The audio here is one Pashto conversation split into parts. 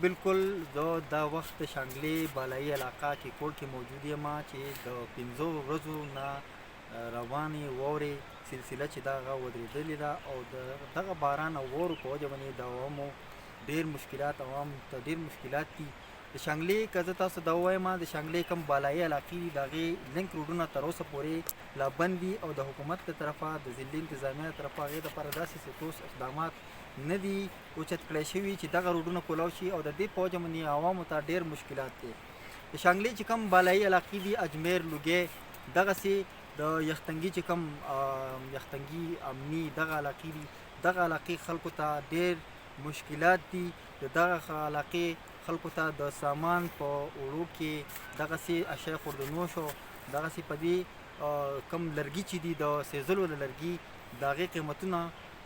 بالکل زه دا وخت د شانګلې بالایي علاقه کې کور کې موجود یم چې د 5 ورځو نه روانې واورې سلسله چې دغه ودرېدلې ده او د دغه باران او واورو په وجه باندې د عوامو ډېر مشکلات عوامو ته ډېر مشکلات دي. د شانګلې که زه تاسو دا ووایم د شانګلې کوم بالایي علاقې دي د هغې لینک روډونه تر اوسه پورې لا بند دي او د حکومت له طرفه د ضلعي انتظامیه له طرفه هغې دپاره داسې ټوس اقدامات نه دي اوچت کړی شوي چې دغه روډونه کولاو شي او د دې په وجه باندې عوامو ته ډېر مشکلات دي. د شانګلې چې کوم بالایي علاقې دي اجمیر لوګی دغسې د یختنګي چې کوم یختنګي امني دغه علاقې دي دغه علاقې خلکو ته ډېر مشکلات دي. د دغه علاقې خلکو ته د سامان په وړو کې دغسې اشیاء خوردنوش او دغسې په دې کوم لرګي چې دي د سیزلو د لرګي د هغې قیمتونه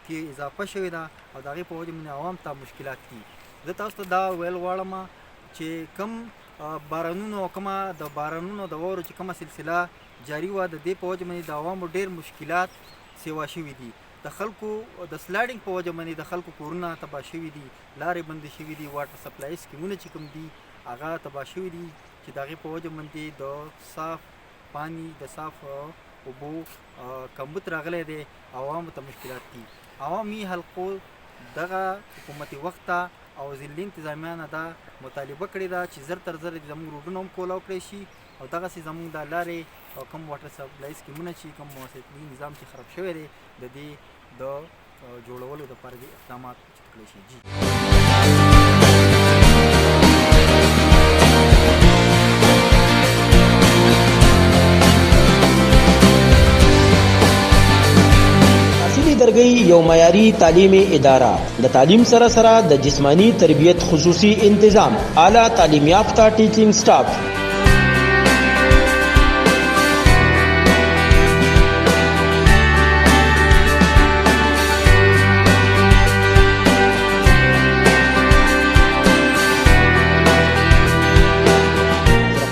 کې اضافه شوې ده او د هغې په وجه باندې عوام ته مشکلات دي. زه تاسو ته دا ویل غواړم چې کوم بارانونو او کومه د بارانونو د واورو چې کومه سلسله جاري وه د دې په وجه باندې د عوامو ډېر مشکلات سیوا شوي دي. د خلکو د سلایډنګ په وجه باندې د خلکو کورونه تباه شوي دي، لارې بندې شوي دي، واټر سپلای سکیمونه چې کوم دي هغه تباه شوي دي چې د هغې په وجه باندې د صاف پانی د صاف اوبو کمبود راغلی دی، عوامو ته مشکلات دي. عوامي حلقو دغه حکومتي وخت ته او ضلعي انتظامیه نه دا مطالبه کړې ده چې زر تر زر زموږ روډونه هم کولاو کړی شي او دغسې زموږ دا لارې او کوم واټر سپلای سکیمونه چې کوم مواصلاتي نظام چې خراب شوی دی د دې د جوړولو دپاره دې اقدامات اوچت کړی شي. درګي یو معیاري تعلیمي اداره د تعلیم سره سره د جسمانی تربیت خصوصي انتظام اعلی تعلیم یافته ټیچینګ سټاف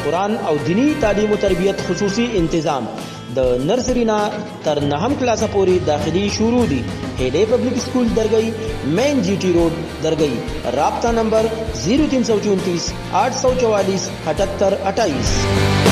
قرآن او دینی تعلیم او تربیت خصوصي انتظام د نرسری نه تر 9 کلاسه پورې داخلي شروع دي. هډې پبلک سکول درګي مین جی ټی روډ درګي. رابطہ نمبر 0334 844 78 28.